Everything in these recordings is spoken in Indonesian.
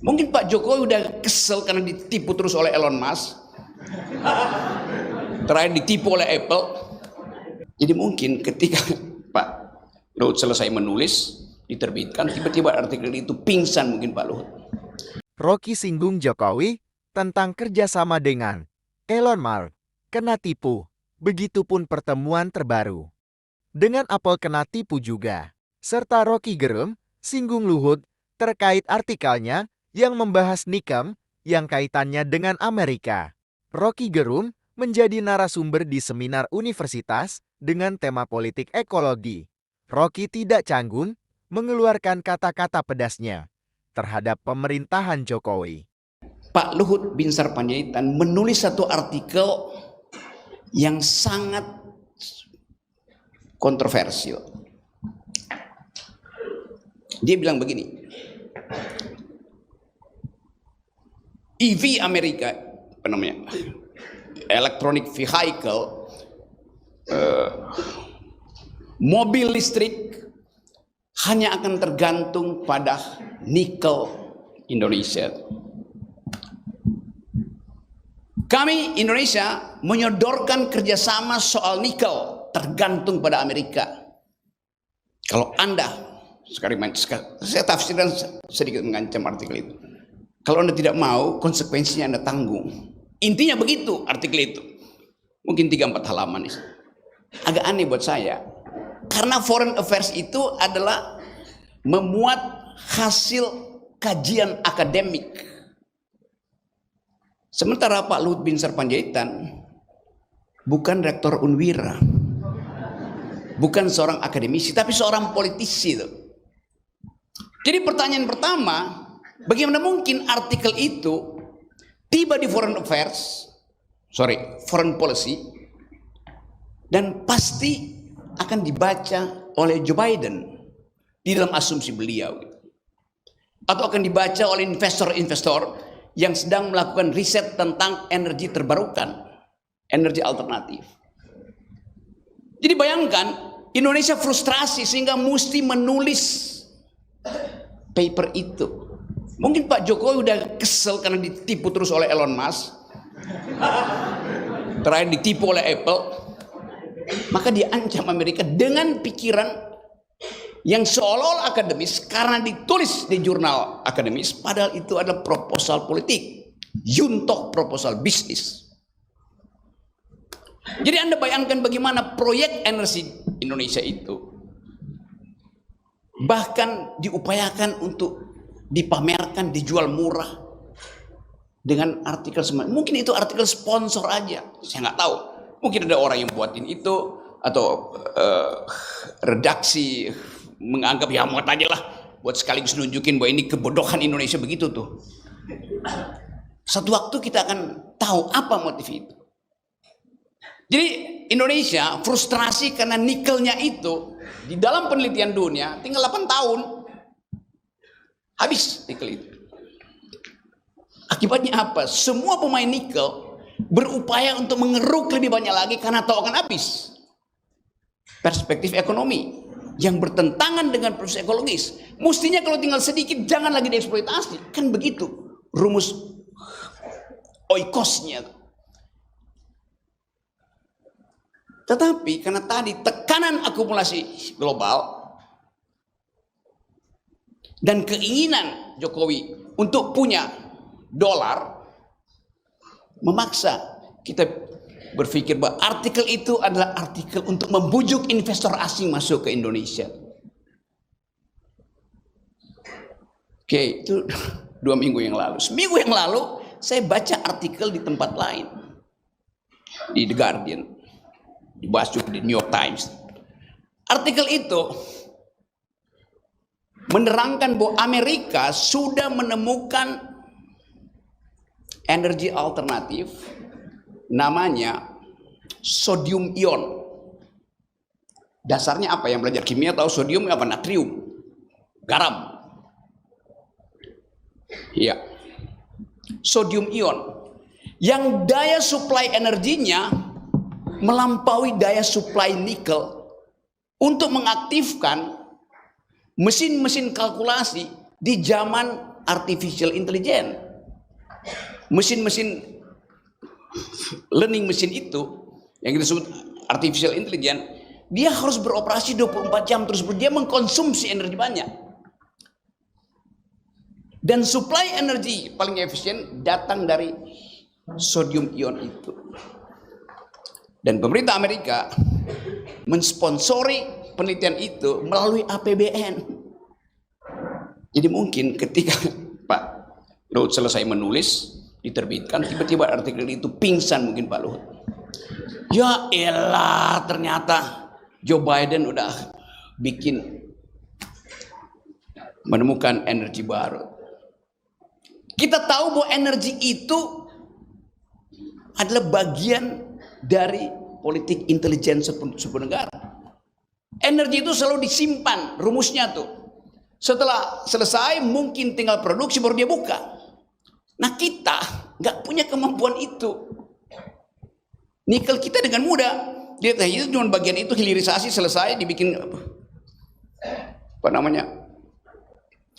Mungkin Pak Jokowi udah kesel karena ditipu terus oleh Elon Musk. Terakhir ditipu oleh Apple. Jadi mungkin ketika Pak Luhut selesai menulis, diterbitkan, tiba-tiba artikel itu pingsan mungkin Pak Luhut. Rocky singgung Jokowi tentang kerjasama dengan Elon Musk kena tipu. Begitupun pertemuan terbaru dengan Apple kena tipu juga. Serta Rocky gerem singgung Luhut terkait artikelnya yang membahas nikel yang kaitannya dengan Amerika. Rocky Gerung menjadi narasumber di seminar universitas dengan tema politik ekologi. Rocky tidak canggung mengeluarkan kata-kata pedasnya terhadap pemerintahan Jokowi. Pak Luhut Binsar Panjaitan menulis satu artikel yang sangat kontroversial. Dia bilang begini, EV Amerika, apa namanya, electronic vehicle, mobil listrik hanya akan tergantung pada nikel Indonesia. Kami Indonesia menyodorkan kerjasama soal nikel tergantung pada Amerika. Kalau Anda, saya tafsirkan sedikit mengancam artikel itu. Kalau Anda tidak mau, konsekuensinya Anda tanggung. Intinya begitu artikel itu. Mungkin 3-4 halaman. Agak aneh buat saya. Karena foreign affairs itu adalah memuat hasil kajian akademik. Sementara Pak Luhut Binsar Panjaitan bukan rektor Unwira, bukan seorang akademisi, tapi seorang politisi. Jadi pertanyaan pertama, bagaimana mungkin artikel itu tiba di foreign policy, dan pasti akan dibaca oleh Joe Biden di dalam asumsi beliau, atau akan dibaca oleh investor-investor yang sedang melakukan riset tentang energi terbarukan, energi alternatif. Jadi bayangkan, Indonesia frustrasi sehingga mesti menulis paper itu. Mungkin Pak Jokowi udah kesel karena ditipu terus oleh Elon Musk. Terakhir ditipu oleh Apple. Maka dia ancam Amerika dengan pikiran yang seolah-olah akademis karena ditulis di jurnal akademis, padahal itu adalah proposal politik, juntoh proposal bisnis. Jadi Anda bayangkan bagaimana proyek energi Indonesia itu bahkan diupayakan untuk dipamerkan, dijual murah dengan artikel semacam. Mungkin itu artikel sponsor aja, saya nggak tahu. Mungkin ada orang yang buatin itu, atau redaksi menganggap ya muat aja lah buat sekaligus nunjukin bahwa ini kebodohan Indonesia, begitu tuh. Satu waktu kita akan tahu apa motif itu. Jadi Indonesia frustrasi karena nikelnya itu di dalam penelitian dunia tinggal 8 tahun habis nikel itu. Akibatnya apa? Semua pemain nikel berupaya untuk mengeruk lebih banyak lagi karena tahu akan habis. Perspektif ekonomi yang bertentangan dengan proses ekologis. Mestinya kalau tinggal sedikit jangan lagi dieksploitasi. Kan begitu rumus oikosnya. Tetapi karena tadi tekanan akumulasi global dan keinginan Jokowi untuk punya dolar, memaksa kita berpikir bahwa artikel itu adalah artikel untuk membujuk investor asing masuk ke Indonesia. Oke, itu 2 minggu yang lalu. Seminggu yang lalu saya baca artikel di tempat lain, di The Guardian, dibahas juga di New York Times. Artikel itu menerangkan bahwa Amerika sudah menemukan energi alternatif namanya sodium ion. Dasarnya apa? Yang belajar kimia tahu sodium apa? Natrium, garam. Iya, sodium ion yang daya suplai energinya melampaui daya suplai nikel untuk mengaktifkan mesin-mesin kalkulasi di zaman artificial intelligence. Mesin-mesin learning mesin itu yang kita sebut artificial intelligence, dia harus beroperasi 24 jam terus, dia mengkonsumsi energi banyak. Dan supply energi paling efisien datang dari sodium ion itu. Dan pemerintah Amerika mensponsori penelitian itu melalui APBN. Jadi mungkin ketika Pak Luhut selesai menulis, diterbitkan, tiba-tiba artikel itu pingsan mungkin Pak Luhut. Ya elah, ternyata Joe Biden udah menemukan energi baru. Kita tahu bahwa energi itu adalah bagian dari politik intelijen sebuah negara. Energi itu selalu disimpan, rumusnya tuh. Setelah selesai mungkin tinggal produksi baru dia buka. Nah kita nggak punya kemampuan itu. Nikel kita dengan mudah, dia itu cuma bagian itu, hilirisasi selesai, dibikin apa namanya,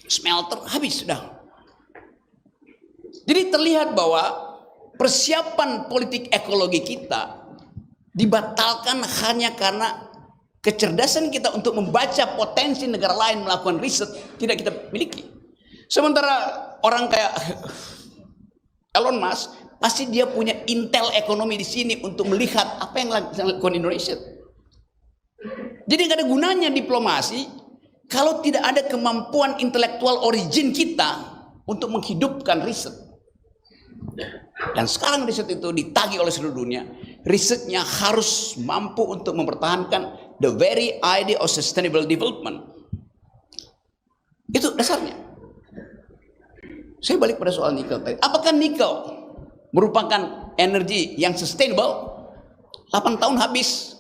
smelter, habis sudah. Jadi terlihat bahwa persiapan politik ekologi kita dibatalkan hanya karena kecerdasan kita untuk membaca potensi negara lain melakukan riset tidak kita miliki. Sementara orang kayak Elon Musk pasti dia punya intel ekonomi di sini untuk melihat apa yang dilakukan Indonesia. Jadi nggak ada gunanya diplomasi kalau tidak ada kemampuan intelektual origin kita untuk menghidupkan riset. Dan sekarang riset itu ditagih oleh seluruh dunia. Risetnya harus mampu untuk mempertahankan the very idea of sustainable development. Itu dasarnya. Saya balik pada soal nikel tadi. Apakah nikel merupakan energi yang sustainable? 8 tahun habis.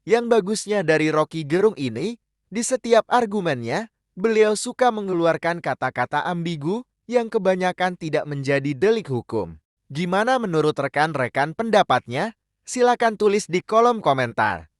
Yang bagusnya dari Rocky Gerung ini, di setiap argumennya, beliau suka mengeluarkan kata-kata ambigu yang kebanyakan tidak menjadi delik hukum. Gimana menurut rekan-rekan pendapatnya? Silakan tulis di kolom komentar.